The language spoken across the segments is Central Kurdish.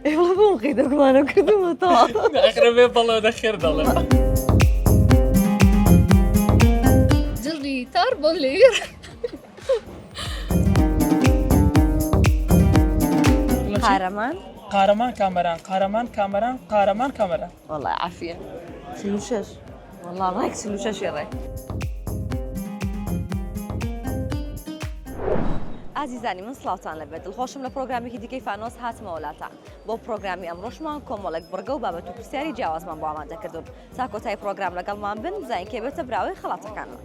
اي والله بوم قيدك ما انا كنت مطاع اخر بالله دخر ضل جري تار بولير قهرمان قهرمان كاميران قهرمان كاميران قهرمان كاميران والله عافية سلوشش والله رايك سلوشش يا رايك عزیزانی من سلاوتان لەبێت دڵخۆشم لە پرۆگرامێکی دیکەی فانۆس هاتمەوەلاتە بۆ پرۆگرامی ئەمڕۆشمان کۆمەڵێک بڕگە و بابەت و پرسیاری جیاوازمان بۆ ئامادەکردوون تا کۆتای پرۆگرام لەگەڵمان بن بزانین کێ بێتە براوەی خەڵاتەکانمان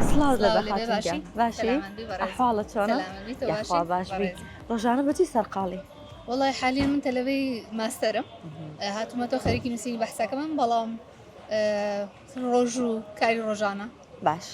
سلااو لە بەخاتیگە باشی ئەحواڵە چۆنە یاخوا باش بیت ڕۆژانە بەچی سەرقاڵی والله حاليا من تلبي ماسترم هاتومەتەوە خەریکی نووسینی بەحسەکەمان بەڵام ڕۆژ و کاری ڕۆژانە باش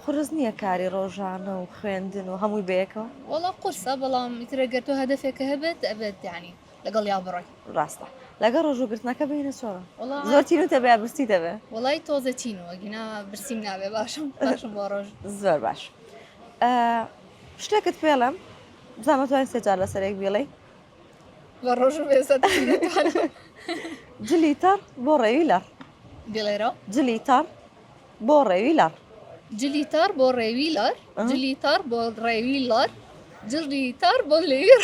خورز نییە کاری ڕۆژانە و خوێندن و هەمووی بەیەکەوە والله قورسە بەڵام ئیترەگەر تۆ هەدەفێکە هەبێت ئەبێت یعنی لەگەڵ یا بڕۆی ڕاستە لەگە ڕۆژوگرتنەکە بینە چۆڕە زۆر تین و تەبێ برسی دەبێ وڵی تۆزە چینەوە گینا برسیم نابێ باشم بۆ ڕۆژ زۆر باش شتێکت پێڵم بزانمە توانین سێجار لەسەرێک بێڵێ بە ڕۆژ و بێسە جلیتەر بۆ ڕێوی لەر بڵێرە جلیتەر بۆ ڕێوی لەر جلیتار بۆ ڕێوی لار جلیتار بۆ ڕێوی لار جلیتار بۆ لێر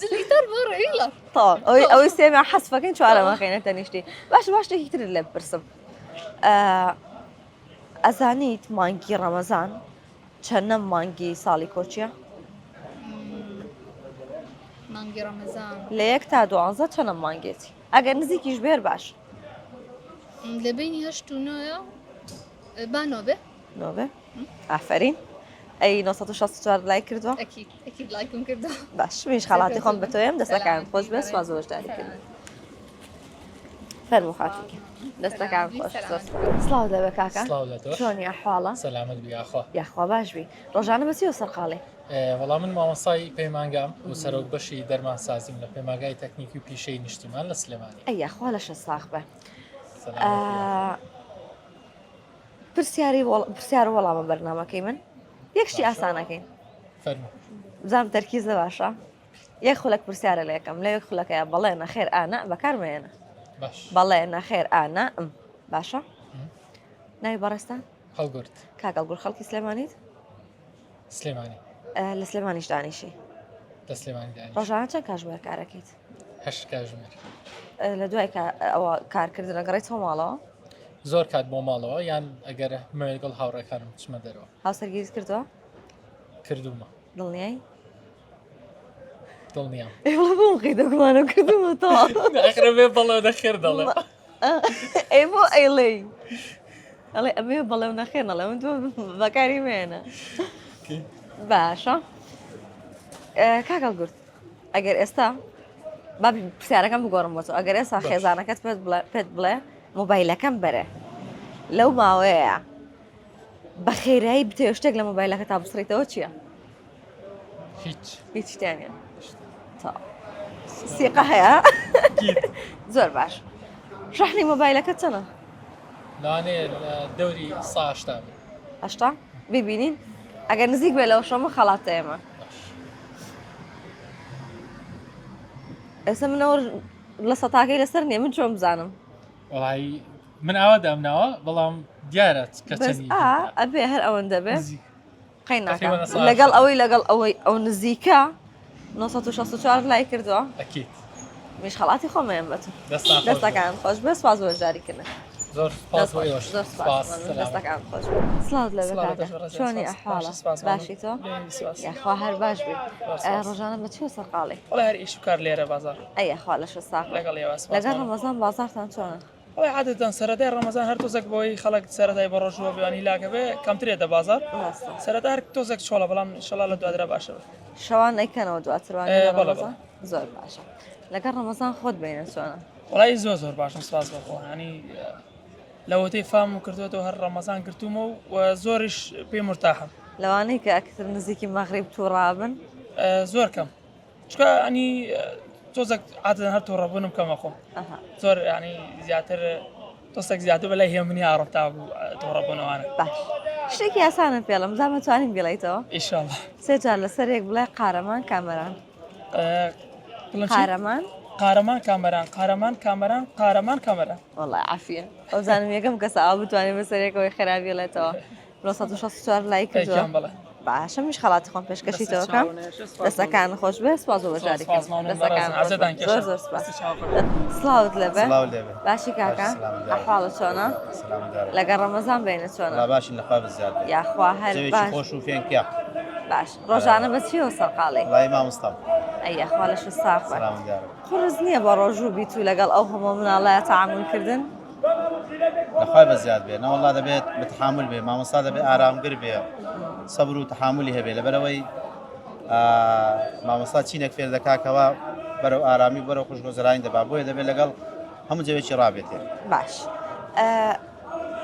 جلیتار بۆ ڕێوی لار تاڵ ئەوەی سێمیان حەسفەکەین چوارەمەخێنە تەنیشتی باش شتێکی تر لێ بپرسم ئەزانیت مانگی ڕەمەزان چەندەم مانگی ساڵی کۆچیە مانگی ڕەمەزان لە 1 تا 12 چەندەم مانگێتی ئەگەر نزیکیش بێر باش لە بینی هەشت و نۆیە با نۆبێ نۆبێ ئافرین ئەی 964 لای کردووە ئەکید لایکم کردو باش میش خەڵاتی خۆم بە تۆیم دەستەکان خۆش بێ سواز بەشداری کردن فەرموو خاتیکە دەستەکان خۆش سڵاو دەبێ کاکە چۆنی ئەحواڵە سەلامت بیاخوا یاخوا باش بی ڕۆژانە بەچی و سەرقاڵی وەڵام من مامۆسای پەیمانگام و سەرۆک بەشی دەرمان سازیم لە پەیمانگای تەکنیکی و پیشەی نیشتیمان لە سلێمانی ئەی یاخوا لەشە ساخ بە پرسیار وەڵامە بەرنامەکەی من یەکشتی ئاسانەکەین بزانم تەرکیز لە باشە یەک خولەک پرسیارە لە یەکەم لە یەک خولەکەیە بەڵێ نەخێر ئانا بەکارمێنە بەڵێ نەخێر ئانا باشە ناوی بەڕێستان هەڵگورت کاگەڵگوور خەڵکی سلێمانیت سلێمانی لە سلێمانیش دانیشی لە سلێمانی دانی ڕۆژانە چەند کاژمێر کارەکەیت 8 کاژمێر لە دوای ئەوە کارکردنە گەڕێیتەوە ماڵەوە زۆر کات بۆ ماڵەوە یان ئەگەر مەوێگەڵ هاوڕێکانم چمە دەرەوە هاوسەرگیریت کردووە کردومە دڵنیایی دڵنیام ئێوە بۆم قیدەگومانە کردومە تا ئەخر بێ بەڵێ دەخێر دەڵێ ئەی بۆ ئەیڵێ ئەڵێ ئەمێ بەڵێو نەخێنە لە من تۆ بەکاری مێنە باشە کاگەڵگورت ئەگەر ئێستا بابی پرسیارەکەم بگۆڕم بۆ تۆ ئەگەر ئێستا خێزانەکەت پێت بڵێ مۆبایلەکەم بەرێ لەو ماوەیە بە خێرایی بتێ شتێک لە مۆبایلەکە تا بسڕیتەوە چییە؟ هیچ شتیانە تا سیقە هەیە زۆر باش ڕەحنی مۆبایلەکەت چەنە؟ لەوانەیە دەوری ساشتا هەشتا ببینین ئەگەر نزیک بێ لەوە شەمە خەڵاتە ئێمە ئێستا منەوە لە سەتاکەی لەسەر نییە من چۆن بزانم وڵی من ئاوا دامناوە بەڵام دیارە کەچەنی ئەبێ هەر ئەوەندە بێ قەی ناکە لەگەڵ ئەوەی ئەو نزیکە 964 لای کردووە ئەکید میش خەڵاتی خۆمەیان بەت دەستەکان خۆش بێ سواز وەژاریکردن زۆر دەستەکان خۆش سلااو لە چۆنی ئەحواڵە باشی تۆ یاخوا هەر باش بێ ڕۆژانە بە چی سەرقاڵی وڵی هەر ئیش و کار لێرە بازار ئەی یاخوا لەش ساق لەگەڵ ڕەمەزان بازارتان چۆنە وڵی عادەتەن سەرەتای ڕەمەزان هەر تۆزێک بۆی خەڵک سەرەتای بە ڕۆژوە بێوانی لاکە بێ کەمترێتە بازار سەرەتا هەر تۆزێک چۆڵە بەڵام ئینشەڵا لە دوادرا باشە شەوان ئەیکەنەوە دواتروانی زۆر باشە لەگەڵ ڕەمەزان خۆت بینە چۆنە وڵی زۆر باشم سپاس بەخۆ ینی لەوەتەی فام و کردوێتەوە هەر ڕەمەزان کردومە و زۆریش پێی مرتاحم لەوانەیە کە ئەکتر نزیکی مەغریب تووڕابن زۆر کەم چکە ئەنی تۆزێک عادەتەن هەر تووڕەبوونم کەمە خۆم زۆر ینی زیاتر تۆستێک زیاتر بەلای هێمنی ئاڕەتا بوو تووڕەبوونەوانە باش شتێکی یاسانە پێڵم زانمە توانین بڵیتەوە ئیشاڵ سێجار لەسەرێک بڵێ قارەمان کامەران قارەمان قارەمان کامەران قارەمان کامەران قارەمان کامەران وڵای عافیە ئەو زانم یەکەم کەسە ئاو بتوانێت بەسەرێکەوەی خراپی لێتەوە 1964 لای کردووە بڵێ باشە میش خەڵاتی خۆم پێشکەشیتەوەکەم دەستەکان خۆش بێ سواز و بەجارێکم دەستەکان زۆر سپاس سڵاوت لەبێ باشی کاکە ئەحواڵە چۆنە لەگەڵ ڕەمەزان بینە چۆنە باشین لەخوا بزیاد یاخوا هەر باش خۆش و فێنکیا باش ڕۆژانە بەچیەوە سەرقاڵی لای مامۆستا ئەیەخوا لەش ساقە سلام دیارە قڕز نییە بە ڕۆژوو بیت و لەگەڵ ئەو هەموو مناڵایە تەعاملکردن لەخوای بەزیاد بێ نەوەڵا دەبێت بتحامل بێ مامۆستا دەبێت ئارامگر بێ سەبر و تحاملی هەبێ لەبەرەوەی مامۆستا چینێک فێر دەکاکەوە بەرەو ئارامی بەرەو خوشگۆزرانی دەبا بۆیە دەبێت لەگەڵ هەموو جەوێکی ڕابێتێ باش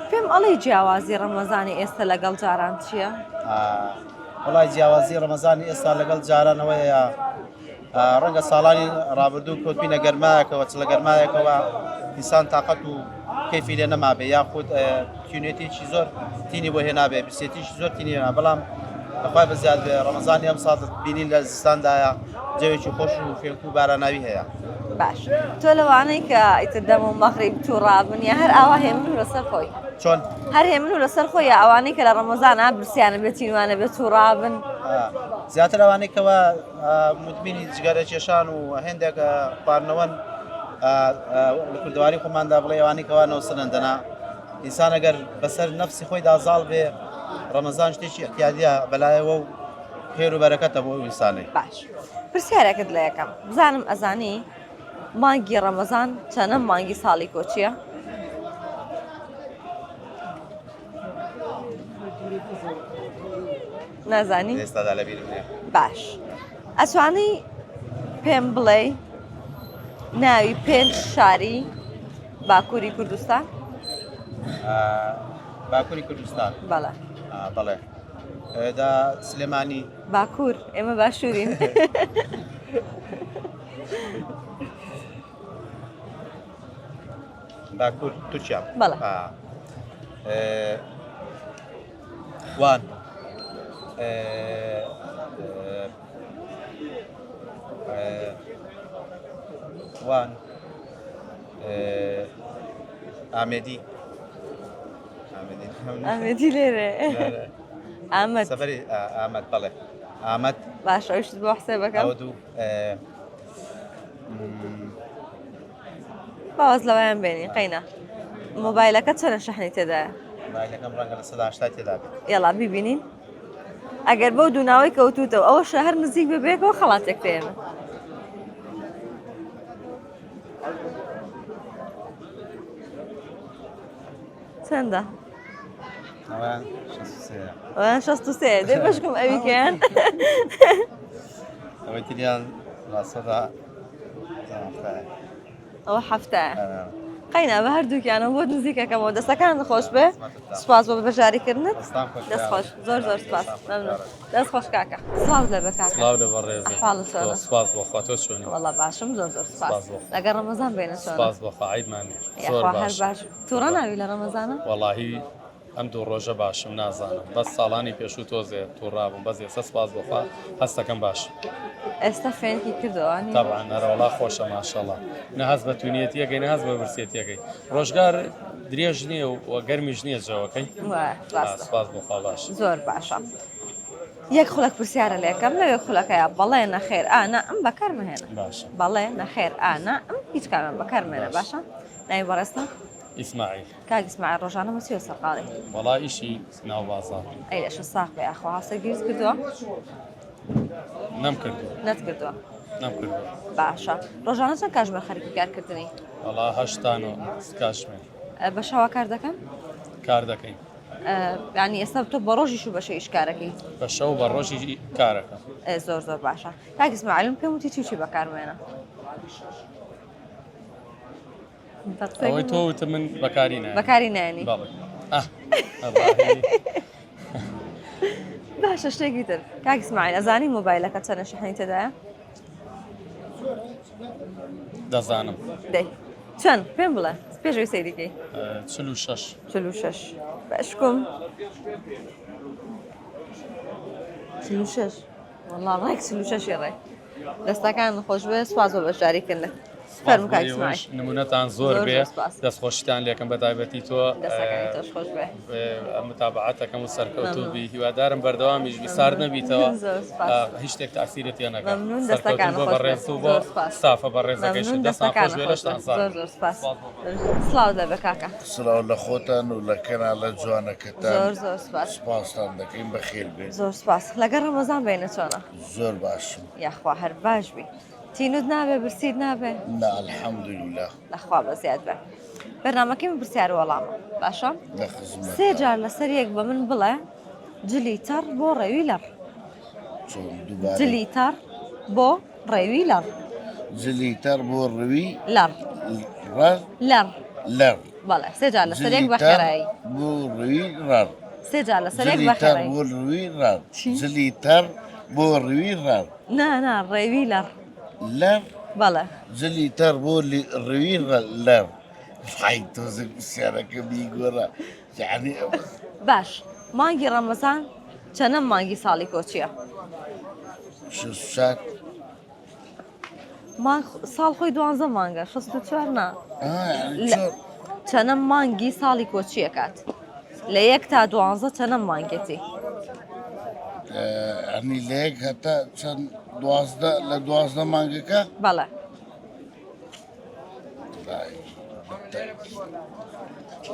پێم ئەڵی جیاوازی ڕەمەزانی ئێستا لەگەڵ جاران چییە؟ وڵای جیاوازی ڕەمەزانی ئێستا لەگەڵ جارانەوەیە ڕەنگە ساڵانی ڕابردوو کۆتبینە گەرمایەکەوە چ لە گەرمایەکەوە ئینسان تااقەت و کەفی لێ نەمابێ یاخود تیونێتێکی زۆر تینی بۆ هێنابێ برسێتیشی زۆر تینی هێنا بەڵام بەخوای بەزیاد بێ ڕەمەزانی ئەم ساڵ بینین لە زستاندایە جەوێکی خۆش و فێنک و باراناوی هەیە باش تۆ لەوانەی کە ئیتر دەم و مەغریب تو ڕابن یا هەر ئاوا هێمن و لەسەر خۆی چۆن هەر هێمن و لەسەر خۆی یا ئەوانەی کە لە ڕەمەزانە برسیانە بێتینوانە بێت و ڕابن زیاتر ئەوانەیەکەوە مدمینی جگەرە کێشان و هێندێک خواردنەوەن لە کوردەواری خۆماندا بڵێ ئەوانەیەکەوە نەوسنندەنا ئینسان ئەگەر بەسەر نەفسی خۆی دازاڵ بێ ڕەمەزان شتێکی احتیادیە بەلایەوە و خێر و بەرەکەتە بۆ ئینسانی باش پرسیارێکت لە یەکەم بزانم ئەزانی مانگی ڕەمەزان چەنە مانگی ساڵی کۆچیە؟ نازانی؟ ئێستادا لەبیرم نییە باش ئەتوانی پێم بڵێ ناوی 5 شاری باکووری کوردستان؟ باکووری کوردستان بەڵێ بەڵێ دا سلێمانی باکوور ئێمە باشوورین باکوور تورکیا بەڵێ وان وان ئامێدی ئەمەدی لێرێ ئەمەد سەفەری ئامەد بەڵێ ئامەد باش ئەوشت بۆ حسێبەکەم ئەوە دوو باوەز لەوەیان بێنی قەینە مۆبایلەکە چەنە شەحنی تێدایە؟ مایلەکەم ڕەنگە لە 180 تێدا بێت یاڵا بیبینین ئەگەر بەو دووناوی کەوتوتەوە ئەوە شەهر نزیک ببێکەوە خەڵاتێک تێنە چەندە؟ ئەویان 63 دێ بەشکم ئەویکەیان ئەوەی تریان ڕاستەدا ئەوە هەفتەیە قەینا بە هەردووکیانە بۆ نزیکەکەمەوە دەستەکان خۆش بێ سوپاس بۆ بەژاریکردنت دەست خۆش زۆر سپاس دەست خۆش کاکە سڵاو لە بە کاکە سڵاو لە بەڕێز ئەحواڵت چۆنە؟ سپاس بۆخوا تۆ چۆنی؟ وەڵا باشم زۆر سپاس لەگەڵ ڕەمەزان بینە چۆنە؟ سپاس بۆخوا عیبمانی یاخوا هەر باش تووڕە ناوی لە ڕەمەزانە؟ وەڵاهی ئەم دوو ڕۆژە باشم نازانم بەس ساڵانی پێشوو تۆزێ تووڕابووم بەس ئێستا سپاس بۆخوا هەستەکەم باش ئێستا فێنکی کردەوە طبعا هەرەوەڵا خۆشە ماشەڵڵا نە هەست بە تونیەتیەکەی نە هەست بە برسێتیەکەی ڕۆژگار درێژ نییە و گەرمیش نییە جەوەکەی سپاس بۆخوا باش زۆر باشە یەک خولەک پرسیارە لێکەم لەوێ خولەکەیە بەڵێ نەخێر ئانا ئەم بەکارمەهێنە باشە بەڵێ نەخێر ئانا ئەم هیچ کارمان بەکارمێنە باشە ناوی بەڕێستە ئیسماعیل کاک ئیسماعیل ڕۆژانە مەچیوە سەرقاڵی وەڵا ئیشی ناو بازار ئەی لەشە ساق بێ ئەخوا هەستە گیرز کردووە نەم کردو نەت کردووە نەم کردو باشە ڕۆژانە چەند کاژمێر خەریکی کارکردنی وەڵا هەشتان و کاشمێ بە شەوا کار دەکەن کار دەکەین ینی ئێستا تۆ بە ڕۆژیش و بەشە ئیشکارەکەی بە شەو بە ڕۆژی کارەکە زۆر باشە کاک ئیسماعیلم پێم وتی چی بەکارمێنە ئەوەی تۆ وتە من بەکاری نایە بەکاری نایەنی باشە شتێکی تر کاک ئیسماعیل ئەزانی مۆبایلەکە چەنە شەحنی تێدایە؟ دەزانم دەی چەند پێم بڵێ پێشوی سەیریکەی 46 46 باشکم 46 والله ڕێک 46 ڕێ دەستەکان خۆش بێ سواز بۆ بەشداریکردن فەرمو کاک اسماعیل نمونەتان زۆر زۆر بێ سپاس. دەستخۆشتان لێکم بە تایبەتی تۆ دەستەکانی تۆش خۆش بێ متابعاتەکەم و سەرکەوتوبی هیوادارم بەردەوامیش بیسار نەبیتەوە زۆر سپاس. هیچ شتێک تاثیرەتی نەکات مەمنون دەستەکان بۆ خۆش بەڕێز و بۆ زۆر سپاس. ستافە بەڕێزەکەیش مەمنون دەستان دەستەکان خۆش بێ خۆش لەشتان زۆر زۆر سپاس سڵاو دەبێ کاکە سلااو لە خۆتان و لە کەناڵە زۆر جوانەکەتان زۆر سپاس سپاسان دەکەین بەخێر بێت زۆر سپاس لەگەڵ ڕەمەزان بینە چۆنە زۆر باشم یاخوا هەر باش بی تینود نابێ برسید نابێ نا الحەمدولله لەخوا بەزیاد بێ بەرنامەکەی من پرسیار وەڵامە باشە لە خزمەت سێ جار لەسەر یەک بە من بڵێ جلی تەڕ بۆ ڕێوی لەڕ چۆن دووبارە جلی تەڕ بۆ ڕێوی لەڕ جلیتەر بۆ ڕوی لەڕ ڕەر لەڕ لەر بەڵێ سێ جار لەسەر یەک بە خێرایی بۆ ڕوی ڕەر سێ جار لەسەر یەک بە جلیتەر خێرایی بۆ ڕوی ڕەر چی؟ جلیتەر بۆ ڕوی ڕەر نا ڕێوی لەڕ لەر بەڵێ جلیتەر بۆ ڕوی لەر فای تۆزێک پرسیارەکە بیگۆڕە یعنی باش مانگی ڕەمەزان چەنەم مانگی ساڵی کۆچیە شات مانگ ساڵ خۆی 12 مانگە 64 نا چۆن چەنەم مانگی ساڵی کۆچیە کات لە 1 تا 12 چەنەم مانگێتی ئەنی لەیەک هەتا چەند لە 12 مانگەکە بەڵێ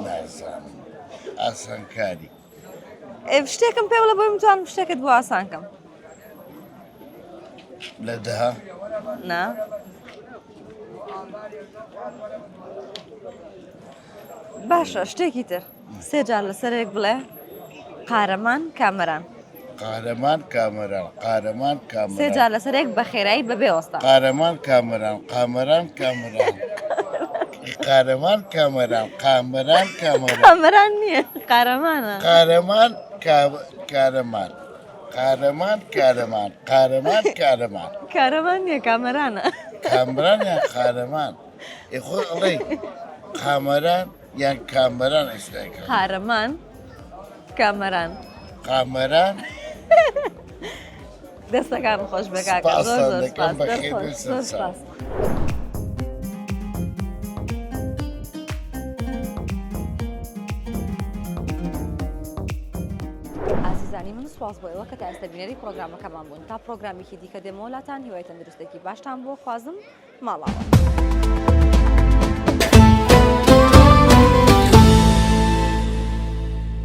نازانم ئاسانکاری شتێکم پێ بڵە بۆی متوانم شتێکت بۆ ئاسانکەم لە دەها نا باشە شتێکی تر سێ جار لەسەرێک بڵێ قارەمان کامەران قارەمان کامەران قارەمان سێ کامەران جار لەسەرێک بە خێرایی بەبێ وەستا قارەمان کامەران قامەران کامەران قارەمان کامەران قامەران کامەران کامەران نییە قارەمانە قارەمان کارەمان قارەمان کارەمان قارەمان کارەمان کارەمان نییە کامەرانە کامران یان قارەمان خۆ ئەڵێ قامەران یان کامەران ئێستاکە قارەمان کامەران قامەران دەستەکان خۆش بە کاکە سپاس زۆر زۆر دەکەم سپاس بەخێر دەست خۆش، بێت، زۆر سەر سپاس. ئازیزانی من سواز بۆ ئێوە کە تا ئێستا بینەری پرۆگرامەکەمان بوون تا پرۆگرامیکی دیکە دێمەوەلاتان هیوای تەندروستێکی باشتان بۆ خوازم ماڵاوە.